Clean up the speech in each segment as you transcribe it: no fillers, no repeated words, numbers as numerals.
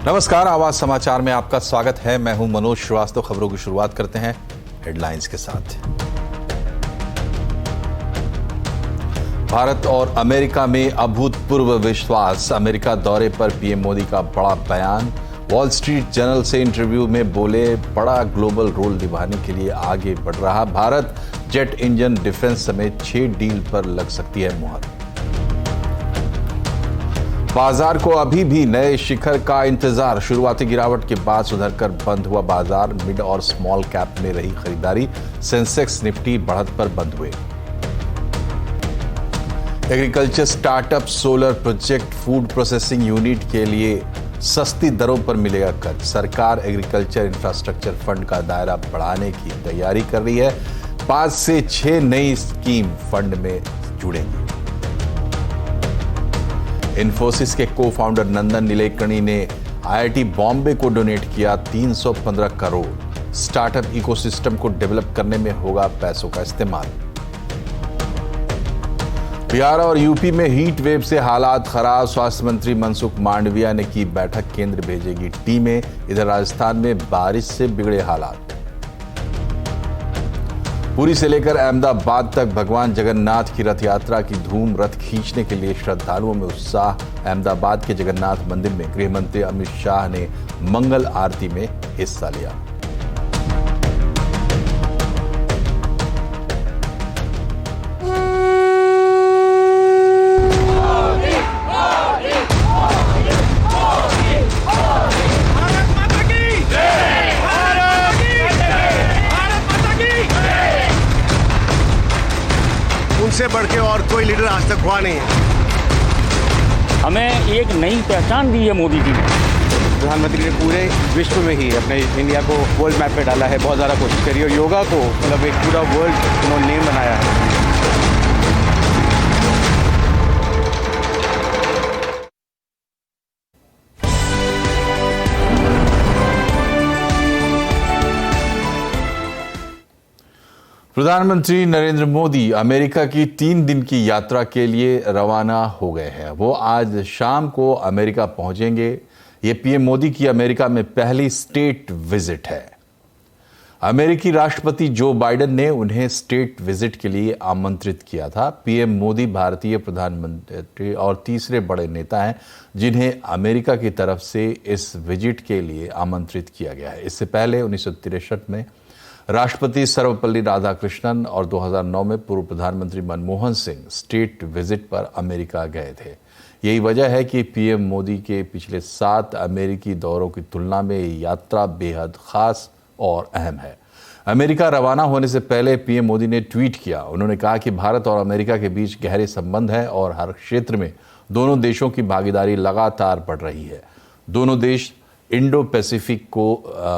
नमस्कार, आवाज समाचार में आपका स्वागत है। मैं हूं मनोज श्रीवास्तव। खबरों की शुरुआत करते हैं हेडलाइंस के साथ। भारत और अमेरिका में अभूतपूर्व विश्वास। अमेरिका दौरे पर पीएम मोदी का बड़ा बयान। वॉल स्ट्रीट जर्नल से इंटरव्यू में बोले, बड़ा ग्लोबल रोल निभाने के लिए आगे बढ़ रहा भारत। जेट इंजन, डिफेंस समेत 6 डील पर लग सकती है मुहर। बाजार को अभी भी नए शिखर का इंतजार। शुरुआती गिरावट के बाद सुधरकर बंद हुआ बाजार। मिड और स्मॉल कैप में रही खरीदारी। सेंसेक्स, निफ्टी बढ़त पर बंद हुए। Agriculture startup solar project food processing unit के लिए सस्ती दरों पर मिलेगा कर्ज। सरकार एग्रीकल्चर इंफ्रास्ट्रक्चर फंड का दायरा बढ़ाने की तैयारी कर रही है। 5 से 6 नई स्कीम फंड में जुड़ेंगी। इन्फोसिस के को फाउंडर नंदन नीलेकणी ने आईआईटी बॉम्बे को डोनेट किया 315 करोड़। स्टार्टअप इकोसिस्टम को डेवलप करने में होगा पैसों का इस्तेमाल। बिहार और यूपी में हीट वेव से हालात खराब। स्वास्थ्य मंत्री मनसुख मांडविया ने की बैठक, केंद्र भेजेगी टीमें। इधर राजस्थान में बारिश से बिगड़े हालात। पुरी से लेकर अहमदाबाद तक भगवान जगन्नाथ की रथ यात्रा की धूम। रथ खींचने के लिए श्रद्धालुओं में उत्साह। अहमदाबाद के जगन्नाथ मंदिर में गृह मंत्री अमित शाह ने मंगल आरती में हिस्सा लिया। उनसे बढ़ के और कोई लीडर आज तक हुआ नहीं है। हमें एक नई पहचान दी है मोदी जी ने। प्रधानमंत्री ने पूरे विश्व में ही अपने इंडिया को वर्ल्ड मैप पे डाला है। बहुत ज़्यादा कोशिश करी और योगा को मतलब एक पूरा वर्ल्ड उन्होंने नेम बनाया है। प्रधानमंत्री नरेंद्र मोदी अमेरिका की 3 दिन की यात्रा के लिए रवाना हो गए हैं। वो आज शाम को अमेरिका पहुंचेंगे। ये पीएम मोदी की अमेरिका में पहली स्टेट विजिट है। अमेरिकी राष्ट्रपति जो बाइडेन ने उन्हें स्टेट विजिट के लिए आमंत्रित किया था। पीएम मोदी भारतीय प्रधानमंत्री और तीसरे बड़े नेता हैं जिन्हें अमेरिका की तरफ से इस विजिट के लिए आमंत्रित किया गया है। इससे पहले 1963 में राष्ट्रपति सर्वपल्ली राधाकृष्णन और 2009 में पूर्व प्रधानमंत्री मनमोहन सिंह स्टेट विजिट पर अमेरिका गए थे। यही वजह है कि पीएम मोदी के पिछले 7 अमेरिकी दौरों की तुलना में ये यात्रा बेहद खास और अहम है। अमेरिका रवाना होने से पहले पीएम मोदी ने ट्वीट किया। उन्होंने कहा कि भारत और अमेरिका के बीच गहरे संबंध है और हर क्षेत्र में दोनों देशों की भागीदारी लगातार बढ़ रही है। दोनों देश इंडो पैसिफिक को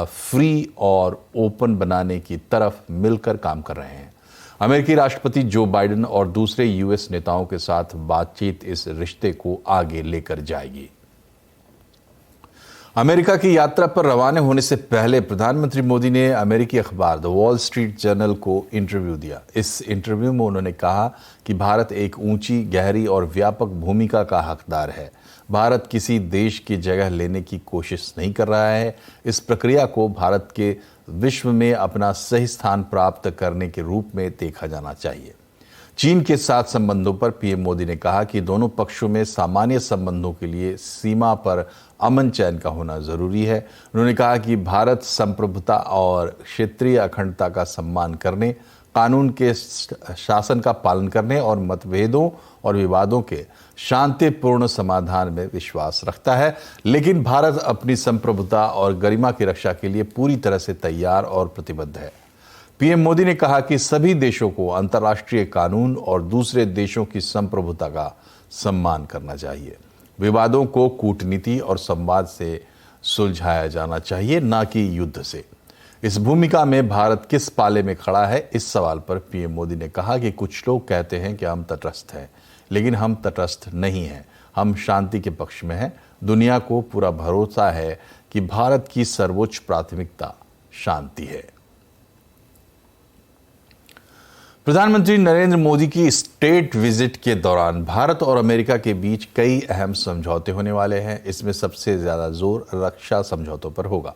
फ्री और ओपन बनाने की तरफ मिलकर काम कर रहे हैं। अमेरिकी राष्ट्रपति जो बाइडेन और दूसरे यूएस नेताओं के साथ बातचीत इस रिश्ते को आगे लेकर जाएगी। अमेरिका की यात्रा पर रवाना होने से पहले प्रधानमंत्री मोदी ने अमेरिकी अखबार द वॉल स्ट्रीट जर्नल को इंटरव्यू दिया। इस इंटरव्यू में उन्होंने कहा कि भारत एक ऊंची, गहरी और व्यापक भूमिका का हकदार है। भारत किसी देश की जगह लेने की कोशिश नहीं कर रहा है। इस प्रक्रिया को भारत के विश्व में अपना सही स्थान प्राप्त करने के रूप में देखा जाना चाहिए। चीन के साथ संबंधों पर पीएम मोदी ने कहा कि दोनों पक्षों में सामान्य संबंधों के लिए सीमा पर अमन चैन का होना जरूरी है। उन्होंने कहा कि भारत संप्रभुता और क्षेत्रीय अखंडता का सम्मान करने, कानून के शासन का पालन करने और मतभेदों और विवादों के शांतिपूर्ण समाधान में विश्वास रखता है। लेकिन भारत अपनी संप्रभुता और गरिमा की रक्षा के लिए पूरी तरह से तैयार और प्रतिबद्ध है। पीएम मोदी ने कहा कि सभी देशों को अंतर्राष्ट्रीय कानून और दूसरे देशों की संप्रभुता का सम्मान करना चाहिए। विवादों को कूटनीति और संवाद से सुलझाया जाना चाहिए, न कि युद्ध से। इस भूमिका में भारत किस पाले में खड़ा है, इस सवाल पर पीएम मोदी ने कहा कि कुछ लोग कहते हैं कि हम तटस्थ हैं, लेकिन हम तटस्थ नहीं हैं। हम शांति के पक्ष में हैं। दुनिया को पूरा भरोसा है कि भारत की सर्वोच्च प्राथमिकता शांति है। प्रधानमंत्री नरेंद्र मोदी की स्टेट विजिट के दौरान भारत और अमेरिका के बीच कई अहम समझौते होने वाले हैं। इसमें सबसे ज्यादा जोर रक्षा समझौतों पर होगा।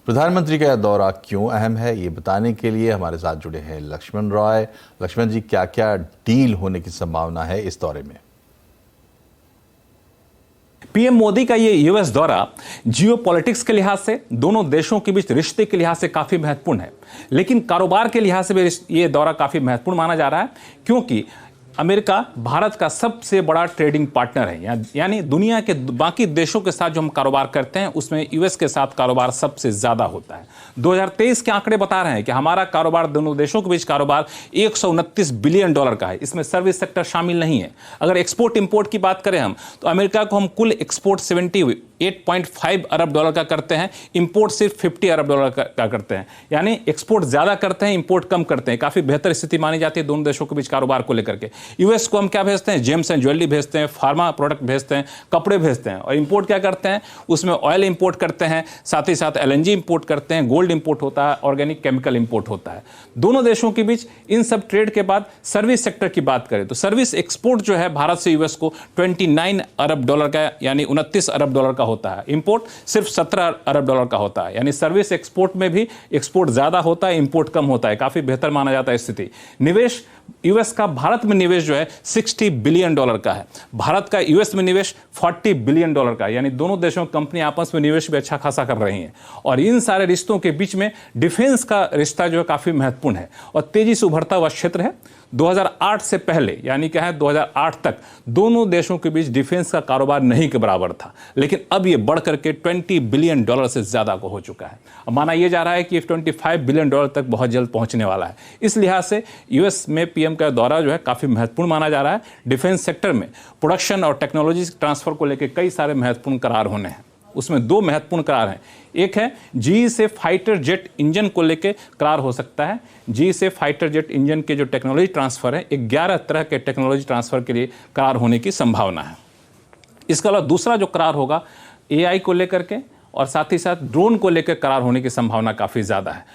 प्रधानमंत्री का यह दौरा क्यों अहम है, ये बताने के लिए हमारे साथ जुड़े हैं लक्ष्मण रॉय। लक्ष्मण जी, क्या क्या डील होने की संभावना है इस दौरे में? पीएम मोदी का ये यूएस दौरा जियोपॉलिटिक्स के लिहाज से, दोनों देशों के बीच रिश्ते के लिहाज से काफी महत्वपूर्ण है, लेकिन कारोबार के लिहाज से भी ये दौरा काफी महत्वपूर्ण माना जा रहा है, क्योंकि अमेरिका भारत का सबसे बड़ा ट्रेडिंग पार्टनर है। यानी दुनिया के बाकी देशों के साथ जो हम कारोबार करते हैं उसमें यूएस के साथ कारोबार सबसे ज्यादा होता है। 2023 के आंकड़े बता रहे हैं कि हमारा कारोबार, दोनों देशों के बीच कारोबार $129 बिलियन का है। इसमें सर्विस सेक्टर शामिल नहीं है। अगर एक्सपोर्ट इंपोर्ट की बात करें हम, तो अमेरिका को हम कुल एक्सपोर्ट $78.5 अरब का करते हैं, इंपोर्ट सिर्फ $50 अरब का करते हैं। यानी एक्सपोर्ट ज्यादा करते हैं, इंपोर्ट कम करते हैं। काफी बेहतर स्थिति मानी जाती है दोनों देशों के बीच कारोबार को लेकर के। यूएस को हम क्या भेजते हैं? जेम्स एंड ज्वेलरी भेजते हैं, फार्मा प्रोडक्ट भेजते हैं, कपड़े भेजते हैं। और इंपोर्ट क्या करते हैं? उसमें ऑयल इंपोर्ट करते हैं, साथ ही साथ एलएनजी इंपोर्ट करते हैं, गोल्ड इंपोर्ट होता है, ऑर्गेनिक केमिकल इंपोर्ट होता है। दोनों देशों के बीच इन सब ट्रेड के बाद सर्विस सेक्टर की बात करें तो सर्विस एक्सपोर्ट जो है भारत से यूएस को $29 अरब का, यानी $29 अरब का होता है। इंपोर्ट सिर्फ $17 अरब का होता है। यानी सर्विस एक्सपोर्ट में भी एक्सपोर्ट ज्यादा होता है, इंपोर्ट कम होता है। काफी बेहतर माना जाता है स्थिति। निवेश यूएस का भारत में निवेश जो है $60 बिलियन का है। भारत का यूएस में निवेश $40 बिलियन का, यानी दोनों देशों की कंपनी आपस में निवेश भी अच्छा खासा कर रही हैं। और इन सारे रिश्तों के बीच में डिफेंस का रिश्ता जो है काफी महत्वपूर्ण है और तेजी से उभरता हुआ क्षेत्र है। 2008 से पहले, यानी क्या है 2008 तक दोनों देशों के बीच डिफेंस का कारोबार नहीं के बराबर था, लेकिन अब यह बढ़ करके $20 बिलियन से ज्यादा को हो चुका है। अब माना यह जा रहा है कि $25 बिलियन तक बहुत जल्द पहुंचने वाला है। इस लिहाज से यूएस में पीएम का दौरा जो है काफी महत्वपूर्ण माना जा रहा है। डिफेंस सेक्टर में प्रोडक्शन और टेक्नोलॉजी ट्रांसफर को लेकर कई सारे महत्वपूर्ण करार होने हैं। उसमें 2 महत्वपूर्ण करार हैं। एक है जीई से फाइटर जेट इंजन को लेकर करार हो सकता है। जीई से फाइटर जेट इंजन के जो टेक्नोलॉजी ट्रांसफर है, 11 तरह के टेक्नोलॉजी ट्रांसफर के लिए करार होने की संभावना है। इसके अलावा दूसरा जो करार होगा एआई को लेकर के और साथ ही साथ ड्रोन को लेकर करार होने की संभावना काफी ज्यादा है।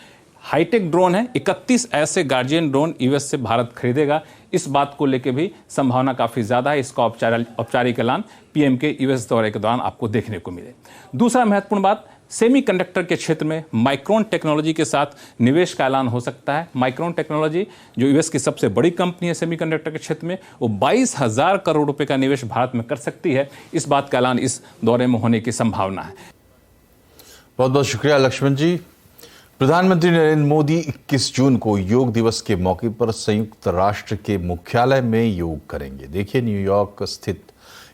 हाईटेक ड्रोन है, 31 ऐसे गार्जियन ड्रोन यूएस से भारत खरीदेगा। इस बात को लेकर भी संभावना काफी ज्यादा है। इसका औपचारिक ऐलान पीएम के यूएस दौरे के दौरान आपको देखने को मिले। दूसरा महत्वपूर्ण बात, सेमीकंडक्टर के क्षेत्र में माइक्रोन टेक्नोलॉजी के साथ निवेश का ऐलान हो सकता है। माइक्रोन टेक्नोलॉजी जो यूएस की सबसे बड़ी कंपनी है सेमीकंडक्टर के क्षेत्र में, वो 22,000 करोड़ रुपए का निवेश भारत में कर सकती है। इस बात का ऐलान इस दौरे में होने की संभावना है। बहुत बहुत शुक्रिया लक्ष्मण जी। प्रधानमंत्री नरेंद्र मोदी 21 जून को योग दिवस के मौके पर संयुक्त राष्ट्र के मुख्यालय में योग करेंगे। देखिए न्यूयॉर्क स्थित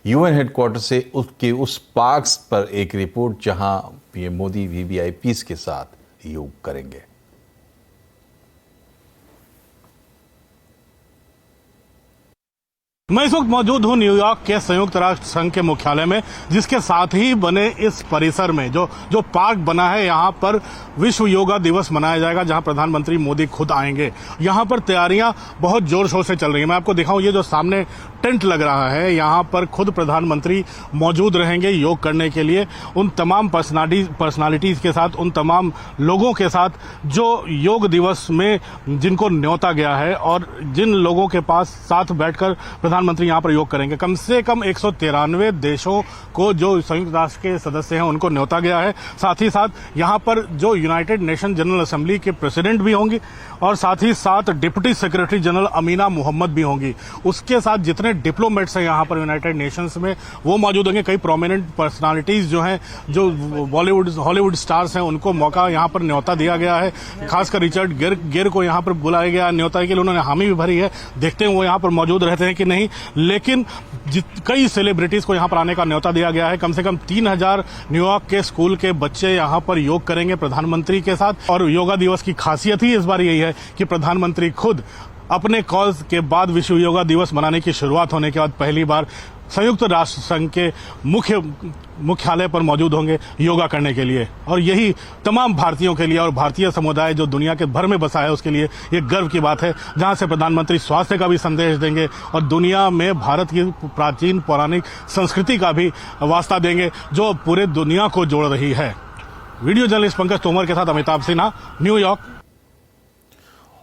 यूएन हेडक्वार्टर से उसके उस पार्क पर एक रिपोर्ट, जहां पीएम मोदी वीवीआईपीज़ के साथ योग करेंगे। मैं इस वक्त मौजूद हूं न्यूयॉर्क के संयुक्त राष्ट्र संघ के मुख्यालय में, जिसके साथ ही बने इस परिसर में जो पार्क बना है, यहां पर विश्व योगा दिवस मनाया जाएगा, जहां प्रधानमंत्री मोदी खुद आएंगे। यहां पर तैयारियां बहुत जोर शोर से चल रही हैं। मैं आपको दिखाऊं, ये जो सामने टेंट लग रहा है, यहां पर खुद प्रधानमंत्री मौजूद रहेंगे योग करने के लिए। उन तमाम पर्सनालिटीज के साथ, उन तमाम लोगों के साथ जो योग दिवस में जिनको न्योता गया है और जिन लोगों के पास साथ बैठकर प्रधानमंत्री यहां पर योग करेंगे। कम से कम 193 देशों को जो संयुक्त राष्ट्र के सदस्य हैं उनको न्योता गया है। साथ ही साथ यहां पर जो यूनाइटेड नेशन जनरल असेंबली के प्रेसिडेंट भी होंगी और साथ ही साथ deputy secretary general Amina Mohammed भी होंगी। उसके साथ जितने डिप्लोमेट्स हैं यहां पर यूनाइटेड नेशंस में, वो मौजूद होंगे। कई प्रोमिनेंट पर्सनालिटीज जो हैं, जो हॉलीवुड स्टार्स हैं, उनको मौका यहां पर न्योता दिया गया है। खासकर रिचर्ड गिर को यहां पर बुलाया गया न्योता के लिए। उन्होंने हामी भी भरी है। देखते हैं वो यहां पर मौजूद रहते हैं कि नहीं, लेकिन कई सेलिब्रिटीज को यहां पर आने का न्योता दिया गया है। कम से कम 3000 न्यूयॉर्क के स्कूल के बच्चे यहां पर योग करेंगे प्रधानमंत्री के साथ। और योगा दिवस की खासियत ही इस बार यही है कि प्रधानमंत्री खुद अपने कॉल के बाद विश्व योगा दिवस मनाने की शुरुआत होने के बाद पहली बार संयुक्त राष्ट्र संघ के मुख्यालय पर मौजूद होंगे योगा करने के लिए। और यही तमाम भारतीयों के लिए और भारतीय समुदाय जो दुनिया के भर में बसा है उसके लिए ये गर्व की बात है, जहां से प्रधानमंत्री स्वास्थ्य का भी संदेश देंगे और दुनिया में भारत की प्राचीन पौराणिक संस्कृति का भी वास्ता देंगे, जो पूरे दुनिया को जोड़ रही है। वीडियो जर्नलिस्ट पंकज तोमर के साथ अमिताभ सिन्हा, न्यूयॉर्क।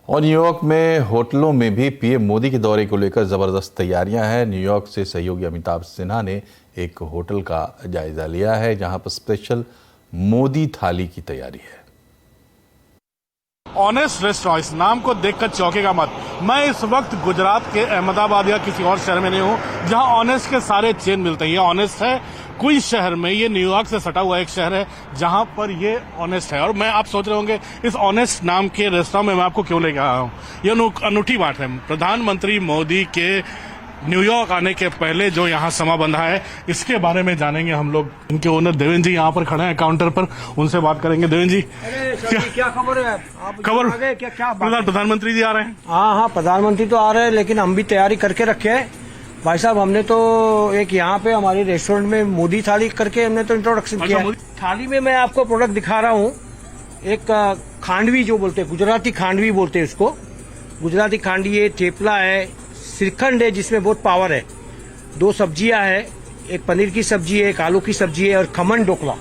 और न्यूयॉर्क में होटलों में भी पीएम मोदी के दौरे को लेकर जबरदस्त तैयारियां हैं। न्यूयॉर्क से सहयोगी अमिताभ सिन्हा ने एक होटल का जायजा लिया है जहां पर स्पेशल मोदी थाली की तैयारी है। ऑनेस्ट रेस्टोरेंट, इस नाम को देखकर चौंकेगा मत। मैं इस वक्त गुजरात के अहमदाबाद या किसी और शहर में नहीं हूं जहां ऑनेस्ट के सारे चेन मिलते हैं। ये ऑनेस्ट है कोई शहर में, ये न्यूयॉर्क से सटा हुआ एक शहर है जहां पर ये ऑनेस्ट है। और मैं आप सोच रहे होंगे इस ऑनेस्ट नाम के रेस्टोरेंट में मैं आपको क्यों लेके आया हूं। ये अनूठी बात है। प्रधानमंत्री मोदी के न्यूयॉर्क आने के पहले जो यहाँ समा बंधा है, इसके बारे में जानेंगे हम लोग। इनके ओनर देवेंद्र जी यहाँ पर खड़े हैं काउंटर पर, उनसे बात करेंगे। देवेंद्र जी, क्या खबर है? आप खबर आगे क्या प्रधानमंत्री जी आ रहे हैं? हाँ, प्रधानमंत्री तो आ रहे हैं, लेकिन हम भी तैयारी करके रखे हैं भाई साहब। हमने तो एक यहाँ पे हमारे रेस्टोरेंट में मोदी थाली करके हमने तो इंट्रोडक्शन किया है। थाली में मैं आपको प्रोडक्ट दिखा रहा हूँ। एक खांडवी जो बोलते हैं, गुजराती खांडवी बोलते हैं उसको। गुजराती खांडवी है, थेपला है, श्रीखंड है जिसमें बहुत पावर है, 2 सब्जियां है, एक पनीर की सब्जी है, एक आलू की सब्जी है, और खमन ढोकला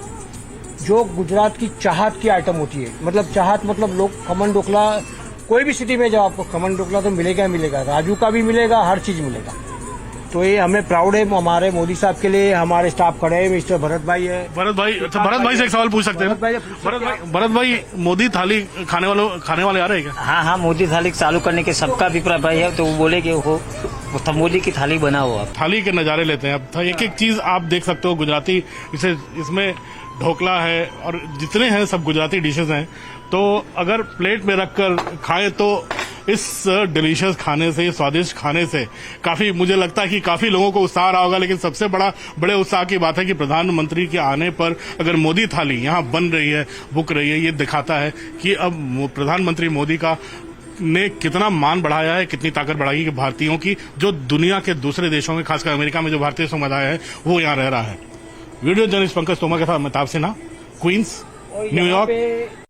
जो गुजरात की चाहत की आइटम होती है। मतलब चाहत मतलब लोग खमन ढोकला, कोई भी सिटी में जाओ आपको खमन ढोकला तो मिलेगा ही मिलेगा। राजू का भी मिलेगा, हर चीज मिलेगा। तो ये हमें प्राउड है हमारे मोदी साहब के लिए। हमारे स्टाफ खड़े हैं, मिस्टर भरत भाई है। भरत भाई से एक सवाल पूछ सकते हैं? भरत भाई, मोदी थाली खाने वाले आ रहे हैं क्या? हाँ, मोदी थाली चालू करने के सबका अभिप्राय भाई है, तो वो बोले कि वो मोदी की थाली बनाओ। आप थाली के नजारे लेते हैं। अब एक एक चीज आप देख सकते हो गुजराती, इसमें ढोकला है और जितने हैं सब गुजराती डिशेज हैं। तो अगर प्लेट में रखकर खाएं तो इस डिलीशियस खाने से, स्वादिष्ट खाने से काफी, मुझे लगता है कि काफी लोगों को उत्साह रहा होगा। लेकिन सबसे बड़े उत्साह की बात है कि प्रधानमंत्री के आने पर अगर मोदी थाली यहाँ बन रही है, बुक रही है, ये दिखाता है कि अब प्रधानमंत्री मोदी का ने कितना मान बढ़ाया है, कितनी ताकत बढ़ाई है भारतीयों की, जो दुनिया के दूसरे देशों में, खासकर अमेरिका में जो भारतीय समुदाय है वो यहाँ रह रहा है। वीडियो जर्नलिस्ट पंकज तोमर के साथ अमिताभ सिन्हा, क्वींस, न्यूयॉर्क।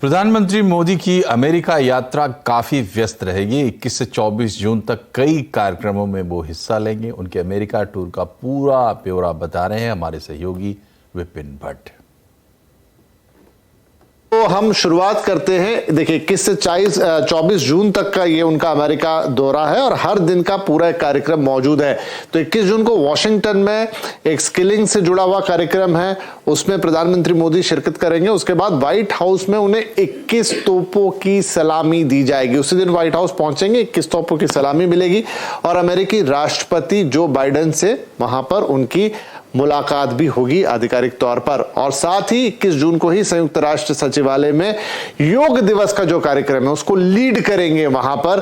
प्रधानमंत्री मोदी की अमेरिका यात्रा काफी व्यस्त रहेगी। 21 से 24 जून तक कई कार्यक्रमों में वो हिस्सा लेंगे। उनके अमेरिका टूर का पूरा ब्यौरा बता रहे हैं हमारे सहयोगी विपिन भट्ट। तो हम शुरुआत करते हैं। देखिए 21 से 24 जून तक का ये उनका अमेरिका दौरा है और हर दिन का पूरा एक कार्यक्रम मौजूद है। तो 21 जून को वॉशिंगटन में एक स्किलिंग से जुड़ा हुआ कार्यक्रम है, उसमें प्रधानमंत्री मोदी शिरकत करेंगे। उसके बाद व्हाइट हाउस में उन्हें 21 तोपों की सलामी दी जाएगी। उसी दिन व्हाइट हाउस पहुंचेंगे, 21 तोपों की सलामी मिलेगी और अमेरिकी राष्ट्रपति जो बाइडेन से वहां पर उनकी मुलाकात भी होगी आधिकारिक तौर पर। और साथ ही 21 जून को ही संयुक्त राष्ट्र सचिवालय में योग दिवस का जो कार्यक्रम है उसको लीड करेंगे। वहां पर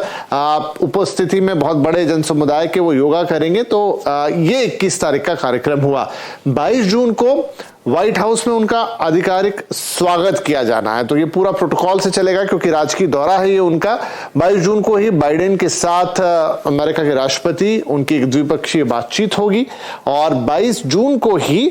उपस्थिति में बहुत बड़े जन समुदाय के वो योगा करेंगे। तो ये 21 तारीख का कार्यक्रम हुआ। 22 जून को व्हाइट हाउस में उनका आधिकारिक स्वागत किया जाना है। तो ये पूरा प्रोटोकॉल से चलेगा क्योंकि राजकीय दौरा है ये उनका। 22 जून को ही बाइडेन के साथ अमेरिका के राष्ट्रपति, उनकी एक द्विपक्षीय बातचीत होगी और 22 जून को ही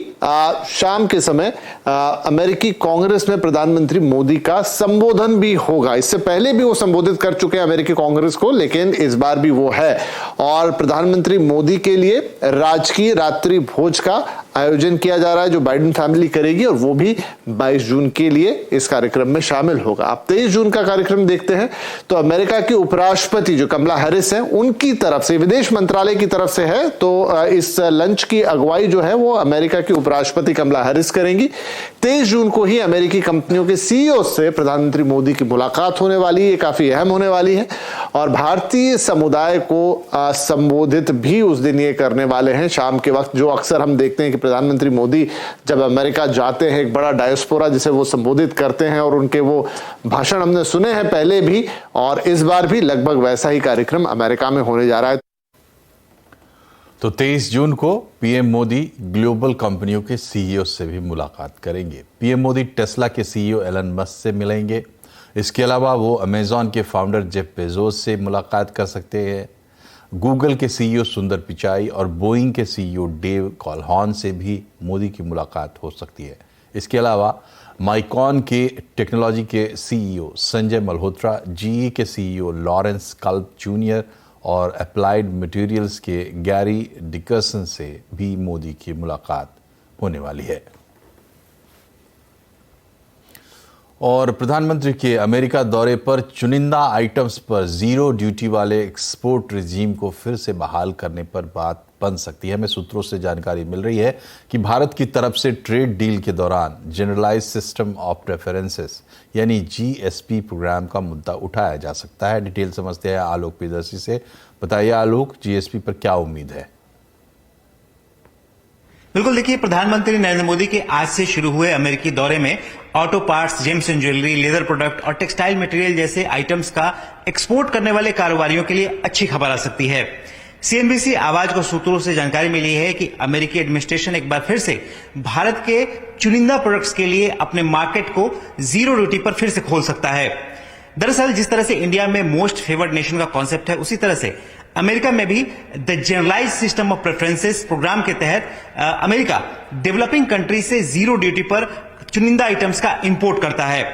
शाम के समय अमेरिकी कांग्रेस में प्रधानमंत्री मोदी का संबोधन भी होगा। इससे पहले भी वो संबोधित कर चुके हैं अमेरिकी कांग्रेस को, लेकिन इस बार भी वो है। और प्रधानमंत्री मोदी के लिए राजकीय रात्रि भोज का आयोजन किया जा रहा है जो बाइडेन फैमिली करेगी और वो भी 22 जून के लिए इस कार्यक्रम में शामिल होगा। अब 23 जून का कार्यक्रम देखते हैं। तो अमेरिका की उपराष्ट्रपति जो कमला हैरिस है, उनकी तरफ से, विदेश मंत्रालय की तरफ से है, तो इस लंच की अगुवाई जो है वो अमेरिका की उपराष्ट्रपति कमला हैरिस करेंगी। 23 जून को ही अमेरिकी कंपनियों के सीईओ से प्रधानमंत्री मोदी की मुलाकात होने वाली है, काफी अहम होने वाली है। और भारतीय समुदाय को संबोधित भी उस दिन ये करने वाले हैं शाम के वक्त। जो अक्सर हम देखते हैं कि प्रधानमंत्री मोदी जब अमेरिका जाते हैं, एक बड़ा डायस्पोरा जिसे वो संबोधित करते हैं और उनके वो भाषण हमने सुने हैं पहले भी, और इस बार भी लगभग वैसा ही कार्यक्रम अमेरिका में होने जा रहा है। तो 23 जून को पीएम मोदी ग्लोबल कंपनियों के सीईओ से भी मुलाकात करेंगे। पीएम मोदी टेस्ला के सीईओ एलन मस्क से मिलेंगे। इसके अलावा वो अमेजॉन के फाउंडर जेफ बेजोस से मुलाकात कर सकते हैं। गूगल के सीईओ सुंदर पिचाई और बोइंग के सीईओ डेव कॉलहॉर्न से भी मोदी की मुलाकात हो सकती है। इसके अलावा माइकॉन के टेक्नोलॉजी के सीईओ संजय मल्होत्रा, जीई के सीईओ लॉरेंस कल्प जूनियर और अप्लाइड मटेरियल्स के गैरी डिकर्सन से भी मोदी की मुलाकात होने वाली है। और प्रधानमंत्री के अमेरिका दौरे पर चुनिंदा आइटम्स पर जीरो ड्यूटी वाले एक्सपोर्ट रिजीम को फिर से बहाल करने पर बात बन सकती है। हमें सूत्रों से जानकारी मिल रही है कि भारत की तरफ से ट्रेड डील के दौरान जनरलाइज सिस्टम ऑफ प्रेफरेंसेस यानी जीएसपी प्रोग्राम का मुद्दा उठाया जा सकता है। डिटेल समझते हैं आलोक प्रियदर्शी से। बताइए आलोक, जीएसपी पर क्या उम्मीद है? बिल्कुल, देखिए, प्रधानमंत्री नरेंद्र मोदी के आज से शुरू हुए अमेरिकी दौरे में auto parts, James and jewellery, leather product और टेक्सटाइल मटेरियल जैसे आइटम्स का एक्सपोर्ट करने वाले कारोबारियों के लिए अच्छी खबर आ सकती है। सीएनबीसी आवाज को सूत्रों से जानकारी मिली है कि अमेरिकी एडमिनिस्ट्रेशन एक बार फिर से भारत के चुनिंदा प्रोडक्ट्स के लिए अपने मार्केट को जीरो ड्यूटी पर फिर से खोल सकता है। दरअसल जिस तरह से इंडिया में मोस्ट फेवर्ड नेशन का कॉन्सेप्ट है, उसी तरह से अमेरिका में भी the generalise system of preferences programme के तहत अमेरिका डेवलपिंग कंट्री से जीरो ड्यूटी पर चुनिंदा आइटम्स का इंपोर्ट करता है।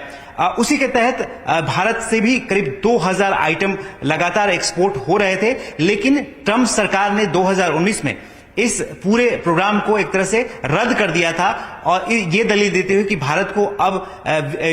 उसी के तहत भारत से भी करीब 2000 आइटम लगातार एक्सपोर्ट हो रहे थे, लेकिन ट्रंप सरकार ने 2019 में इस पूरे प्रोग्राम को एक तरह से रद्द कर दिया था और ये दलील देते हुए कि भारत को अब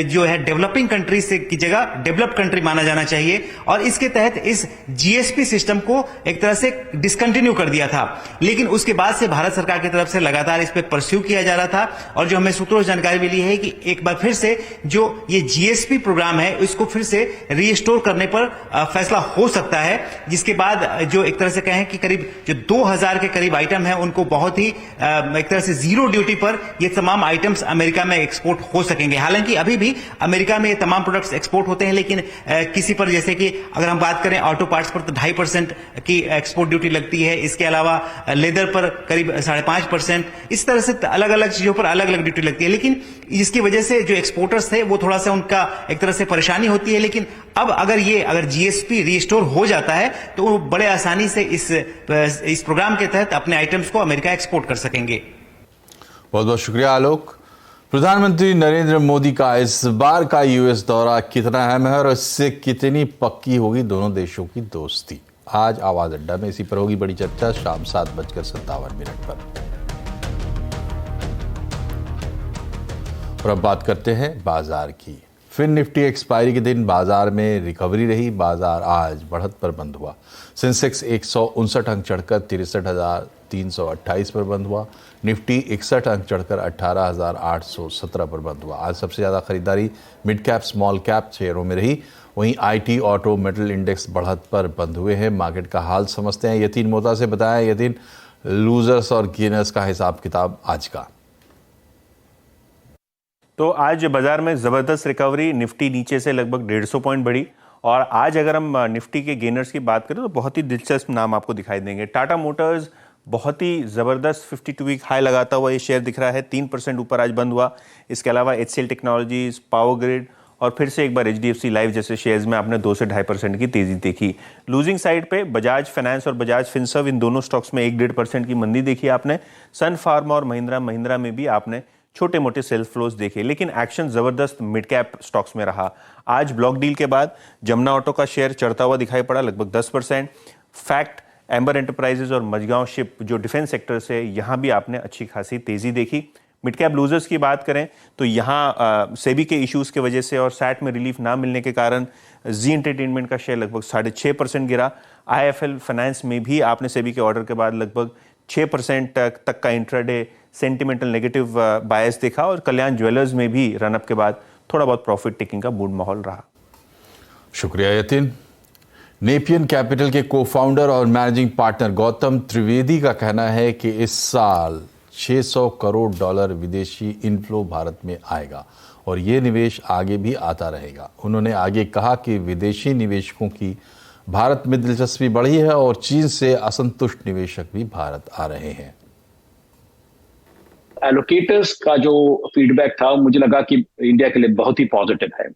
जो है डेवलपिंग कंट्री से की जगह डेवलप्ड कंट्री माना जाना चाहिए और इसके तहत इस जीएसपी सिस्टम को एक तरह से डिसकंटिन्यू कर दिया था। लेकिन उसके बाद से भारत सरकार की तरफ से लगातार इस पर परस्यू किया जा रहा था और जो हमें सूत्रों से जानकारी मिली है कि एक बार फिर से जो ये जीएसपी प्रोग्राम है इसको फिर से रीस्टोर करने पर फैसला हो सकता है, जिसके बाद जो एक तरह से कहें कि करीब जो 2000 के करीब आइटम है उनको बहुत ही एक तरह से जीरो ड्यूटी पर ये तमाम आइटम्स अमेरिका में एक्सपोर्ट हो सकेंगे। हालांकि अभी भी अमेरिका में ये तमाम प्रोडक्ट्स एक्सपोर्ट होते हैं, लेकिन किसी पर, जैसे कि अगर हम बात करें ऑटो पार्ट्स पर, तो 2.5% की एक्सपोर्ट ड्यूटी लगती है। इसके अलावा लेदर पर करीब 5.5%। इस तरह से अलग अलग चीजों पर अलग अलग ड्यूटी लगती है, लेकिन इसकी वजह से जो एक्सपोर्टर्स थे वो थोड़ा सा उनका एक तरह से परेशानी होती है। लेकिन अब अगर जीएसपी रिस्टोर हो जाता है तो वो बड़े आसानी से इस प्रोग्राम के तहत अपने आइटम्स को अमेरिका एक्सपोर्ट कर सकेंगे। बहुत बहुत शुक्रिया आलोक। प्रधानमंत्री नरेंद्र मोदी का इस बार का यूएस दौरा कितना अहम है और इससे कितनी पक्की होगी दोनों देशों की दोस्ती? आज आवाज अड्डा में इसी पर होगी बड़ी चर्चा, शाम 7:57 पर। और अब बात करते हैं बाजार की। फिर निफ्टी एक्सपायरी के दिन बाजार में रिकवरी रही। बाजार आज बढ़त पर बंद हुआ। सेंसेक्स 159 अंक चढ़कर 63,328 पर बंद हुआ। निफ्टी 61 अंक चढ़कर 18,817 पर बंद हुआ। आज सबसे ज़्यादा खरीदारी मिड कैप स्मॉल कैप शेयरों में रही। वहीं आईटी ऑटो मेटल इंडेक्स बढ़त पर बंद हुए हैं। मार्केट का हाल समझते हैं यतीन मोता से। बताएं यतीन, लूजर्स और गेनर्स का हिसाब किताब आज का। तो आज बाजार में ज़बरदस्त रिकवरी, निफ्टी नीचे से लगभग 150 पॉइंट बढ़ी। और आज अगर हम निफ्टी के गेनर्स की बात करें तो बहुत ही दिलचस्प नाम आपको दिखाई देंगे। टाटा मोटर्स बहुत ही ज़बरदस्त 52 वीक हाई लगाता हुआ ये शेयर दिख रहा है, 3% ऊपर आज बंद हुआ। इसके अलावा HCL टेक्नोलॉजीज, पावर ग्रिड और फिर से एक बार HDFC लाइफ जैसे शेयर्स में आपने 2 से 2.5% की तेजी देखी। लूजिंग साइड पे बजाज फाइनेंस और बजाज फिनसर्व, इन दोनों स्टॉक्स में 1-1.5% की मंदी देखी आपने। सन फार्मा और महिंद्रा में भी आपने छोटे मोटे सेल्स फ्लोज देखे, लेकिन एक्शन जबरदस्त मिड कैप स्टॉक्स में रहा। आज ब्लॉक डील के बाद जमुना ऑटो का शेयर चढ़ता हुआ दिखाई पड़ा, लगभग 10%। फैक्ट, एम्बर एंटरप्राइजेज और मझगांव शिप जो डिफेंस सेक्टर से, यहां भी आपने अच्छी खासी तेजी देखी। मिड कैप लूजर्स की बात करें तो यहां सेबी के इश्यूज की वजह से और सैट में रिलीफ ना मिलने के कारण जी एंटरटेनमेंट का शेयर लगभग 6.5% गिरा। IIFL फाइनेंस में भी आपने सेबी के ऑर्डर के बाद लगभग 6% तक का इंट्राडे सेंटिमेंटल नेगेटिव बायस देखा। और कल्याण ज्वेलर्स में भी रनअप के बाद थोड़ा बहुत प्रॉफिट टेकिंग का मूड माहौल रहा। शुक्रिया यतीन। नेपियन कैपिटल के को फाउंडर और मैनेजिंग पार्टनर गौतम त्रिवेदी का कहना है कि इस साल $600 करोड़ विदेशी इनफ्लो भारत में आएगा और ये निवेश आगे भी आता रहेगा। उन्होंने आगे कहा कि विदेशी निवेशकों की भारत में दिलचस्पी बढ़ी है और चीन से असंतुष्ट निवेशक भी भारत आ रहे हैं। एलोकेटर्स का जो फीडबैक था मुझे लगा कि इंडिया के लिए बहुत ही पॉजिटिव है।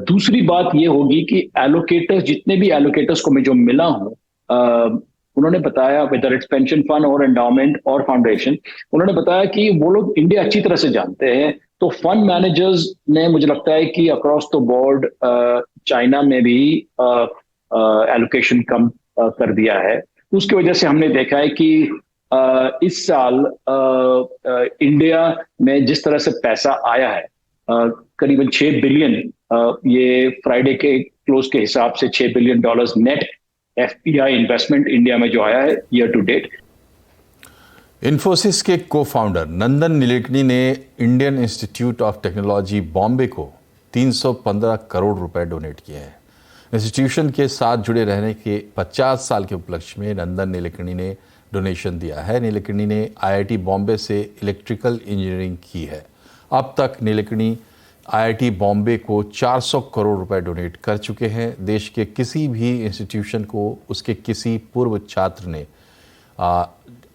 दूसरी बात ये होगी कि एलोकेटर्स, जितने भी एलोकेटर्स को मैं जो मिला हूं, उन्होंने बताया, वेदर इट्स पेंशन फंड और एंडाउमेंट और फाउंडेशन, उन्होंने बताया कि वो लोग इंडिया अच्छी तरह से जानते हैं। तो फंड मैनेजर्स ने, मुझे लगता है कि अक्रॉस द बोर्ड चाइना में भी एलोकेशन कम कर दिया है। उसकी वजह से हमने देखा है कि इस साल इंडिया में जिस तरह से पैसा आया है करीबन 6 बिलियन, ये फ्राइडे के क्लोज के हिसाब से $6 billion net FPI investment India में जो आया है ईयर टू डेट। इन्फोसिस के को फाउंडर नंदन नीलेकणी ने Indian institute of technology Bombay को 315 करोड़ रुपए डोनेट किए हैं। इंस्टीट्यूशन के साथ जुड़े रहने के 50 साल के उपलक्ष्य में नंदन नीलेकणी ने डोनेशन दिया है। नीलेकणी ने IIT बॉम्बे से इलेक्ट्रिकल इंजीनियरिंग की है। अब तक नीलेकणी IIT बॉम्बे को 400 करोड़ रुपए डोनेट कर चुके हैं। देश के किसी भी इंस्टीट्यूशन को उसके किसी पूर्व छात्र ने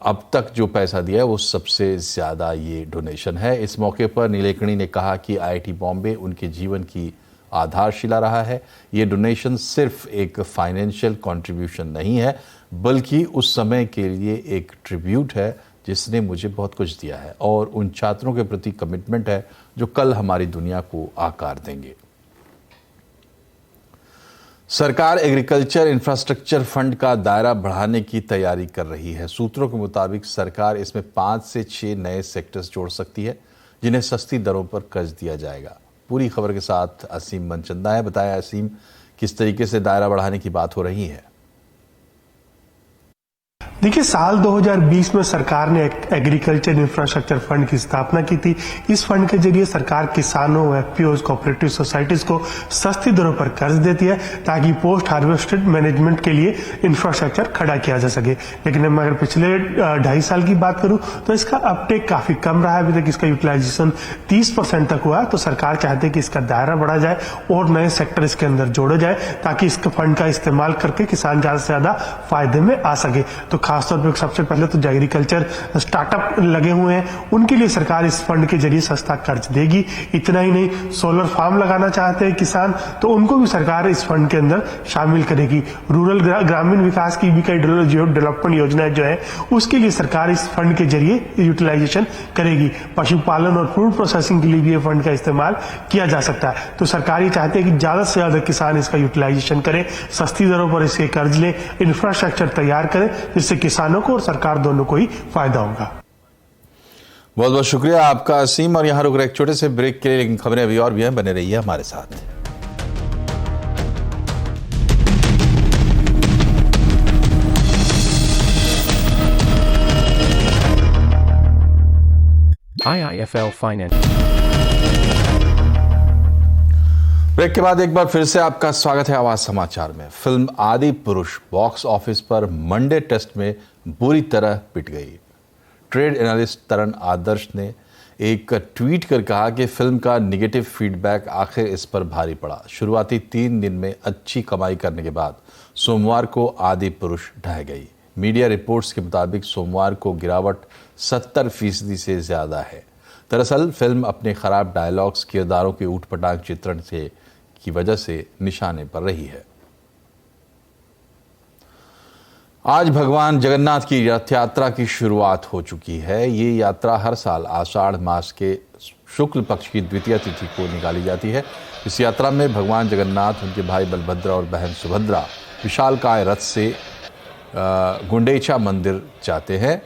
अब तक जो पैसा दिया है वो सबसे ज़्यादा ये डोनेशन है। इस मौके पर नीलेकणी ने कहा कि IIT बॉम्बे उनके जीवन की आधारशिला रहा है। ये डोनेशन सिर्फ एक फाइनेंशियल कंट्रीब्यूशन नहीं है, बल्कि उस समय के लिए एक ट्रिब्यूट है जिसने मुझे बहुत कुछ दिया है और उन छात्रों के प्रति कमिटमेंट है जो कल हमारी दुनिया को आकार देंगे। सरकार एग्रीकल्चर इंफ्रास्ट्रक्चर फंड का दायरा बढ़ाने की तैयारी कर रही है। सूत्रों के मुताबिक सरकार इसमें 5 से 6 नए सेक्टर्स जोड़ सकती है जिन्हें सस्ती दरों पर कर्ज दिया जाएगा। पूरी खबर के साथ असीम मनचंदा है। बताया असीम, किस तरीके से दायरा बढ़ाने की बात हो रही है? देखिए, साल 2020 में सरकार ने एग्रीकल्चर इंफ्रास्ट्रक्चर फंड की स्थापना की थी। इस फंड के जरिए सरकार किसानों, FPOs, कोऑपरेटिव सोसाइटीज को सस्ती दरों पर कर्ज देती है ताकि पोस्ट हार्वेस्टेड मैनेजमेंट के लिए इंफ्रास्ट्रक्चर खड़ा किया जा सके। लेकिन मैं अगर पिछले 2.5 साल की बात करूं तो इसका अपटेक काफी कम रहा है। अभी तक इसका यूटिलाइजेशन 30% तक हुआ है। तो सरकार चाहती है कि इसका दायरा बढ़ा जाए और नए सेक्टर इसके अंदर जोड़े जाए ताकि इस फंड का इस्तेमाल करके किसान ज्यादा से ज्यादा फायदे में आ सके। तो खासतौर पर सबसे पहले तो जो एग्रीकल्चर स्टार्टअप लगे हुए हैं उनके लिए सरकार इस फंड के जरिए सस्ता कर्ज देगी। इतना ही नहीं, सोलर फार्म लगाना चाहते हैं किसान तो उनको भी सरकार इस फंड के अंदर शामिल करेगी। रूरल ग्रामीण विकास की भी कई डेवलपमेंट योजनाएं जो है उसके लिए सरकार इस फंड के जरिए यूटिलाइजेशन करेगी। पशुपालन और फूड प्रोसेसिंग के लिए भी ये फंड का इस्तेमाल किया जा सकता है। तो सरकार ये चाहती है कि ज्यादा से ज्यादा किसान इसका यूटिलाइजेशन करें, सस्ती दरों पर इसके कर्ज लें, इंफ्रास्ट्रक्चर तैयार करें जिससे किसानों को और सरकार दोनों को ही फायदा होगा। बहुत बहुत शुक्रिया आपका असीम। और यहाँ रुक रहे एक छोटे से ब्रेक के लिए, लेकिन खबरें अभी और भी हैं, बने रहिए हमारे साथ। IIFL Finance। ब्रेक के बाद एक बार फिर से आपका स्वागत है आवाज समाचार में। फिल्म आदि पुरुष बॉक्स ऑफिस पर मंडे टेस्ट में बुरी तरह पिट गई। ट्रेड एनालिस्ट तरन आदर्श ने एक ट्वीट कर कहा कि फिल्म का निगेटिव फीडबैक आखिर इस पर भारी पड़ा। शुरुआती 3 दिन में अच्छी कमाई करने के बाद सोमवार को आदि पुरुष ढह गई। मीडिया रिपोर्ट्स के मुताबिक सोमवार को गिरावट 70% से ज्यादा है। दरअसल फिल्म अपने खराब डायलॉग्स, किरदारों के ऊटपटांग चित्रण की वजह से निशाने पर रही है। आज भगवान जगन्नाथ की रथ यात्रा की शुरुआत हो चुकी है। ये यात्रा हर साल आषाढ़ मास के शुक्ल पक्ष की द्वितीय तिथि को निकाली जाती है। इस यात्रा में भगवान जगन्नाथ, उनके भाई बलभद्र और बहन सुभद्रा विशालकाय रथ से गुंडेचा मंदिर जाते हैं।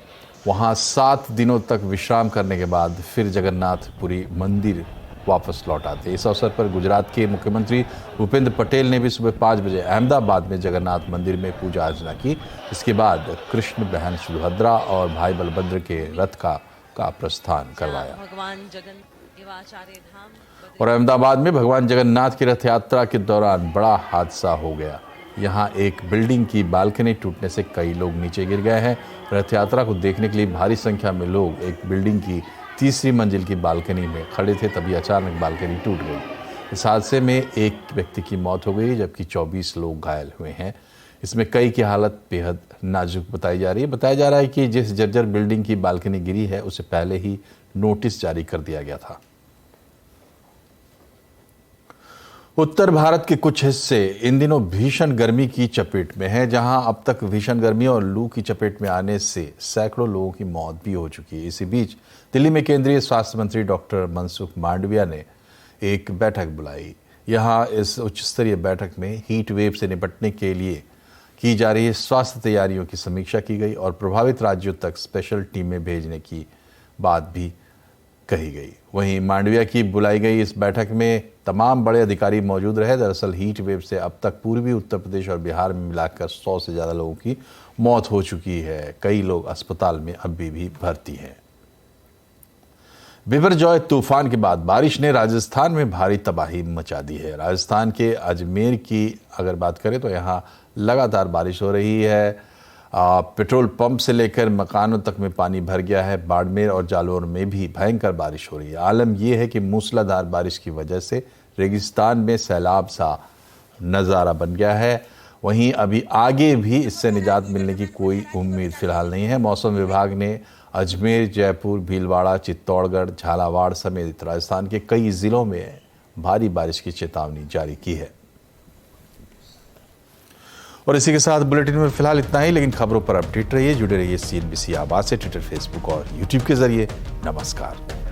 वहाँ 7 दिनों तक विश्राम करने के बाद फिर जगन्नाथपुरी मंदिर वापस लौट आते हैं। इस अवसर पर गुजरात के मुख्यमंत्री भूपेंद्र पटेल ने भी सुबह 5 बजे अहमदाबाद में जगन्नाथ मंदिर में पूजा अर्चना की। इसके बाद कृष्ण, बहन सुभद्रा और भाई बलभद्र के रथ का प्रस्थान करवाया। और अहमदाबाद में भगवान जगन्नाथ की रथ यात्रा के दौरान बड़ा हादसा हो गया। यहाँ एक बिल्डिंग की बालकनी टूटने से कई लोग नीचे गिर गए हैं। रथ यात्रा को देखने के लिए भारी संख्या में लोग एक बिल्डिंग की 3री मंजिल की बालकनी में खड़े थे, तभी अचानक बालकनी टूट गई। इस हादसे में एक व्यक्ति की मौत हो गई जबकि 24 लोग घायल हुए हैं। इसमें कई की हालत बेहद नाजुक बताई जा रही है। बताया जा रहा है कि जिस जर्जर बिल्डिंग की बालकनी गिरी है उसे पहले ही नोटिस जारी कर दिया गया था। उत्तर भारत के कुछ हिस्से इन दिनों भीषण गर्मी की चपेट में हैं, जहां अब तक भीषण गर्मी और लू की चपेट में आने से सैकड़ों लोगों की मौत भी हो चुकी है। इसी बीच दिल्ली में केंद्रीय स्वास्थ्य मंत्री डॉक्टर मनसुख मांडविया ने एक बैठक बुलाई। यहां इस उच्च स्तरीय बैठक में हीट वेव से निपटने के लिए की जा रही स्वास्थ्य तैयारियों की समीक्षा की गई और प्रभावित राज्यों तक स्पेशल टीमें भेजने की बात भी कही गई। वहीं मांडविया की बुलाई गई इस बैठक में तमाम बड़े अधिकारी मौजूद रहे। दरअसल हीट वेव से अब तक पूर्वी उत्तर प्रदेश और बिहार में मिलाकर 100 से ज़्यादा लोगों की मौत हो चुकी है। कई लोग अस्पताल में अभी भी भर्ती हैं। बिपरजॉय तूफान के बाद बारिश ने राजस्थान में भारी तबाही मचा दी है। राजस्थान के अजमेर की अगर बात करें तो यहाँ लगातार बारिश हो रही है। पेट्रोल पंप से लेकर मकानों तक में पानी भर गया है। बाड़मेर और जालौर में भी भयंकर बारिश हो रही है। आलम यह है कि मूसलाधार बारिश की वजह से रेगिस्तान में सैलाब सा नज़ारा बन गया है। वहीं अभी आगे भी इससे निजात मिलने की कोई उम्मीद फिलहाल नहीं है। मौसम विभाग ने अजमेर, जयपुर, भीलवाड़ा, चित्तौड़गढ़, झालावाड़ समेत राजस्थान के कई जिलों में भारी बारिश की चेतावनी जारी की है। और इसी के साथ बुलेटिन में फिलहाल इतना ही, लेकिन खबरों पर अपडेट रहिए, जुड़े रहिए CNBC आवाज से ट्विटर, फेसबुक और यूट्यूब के जरिए। नमस्कार।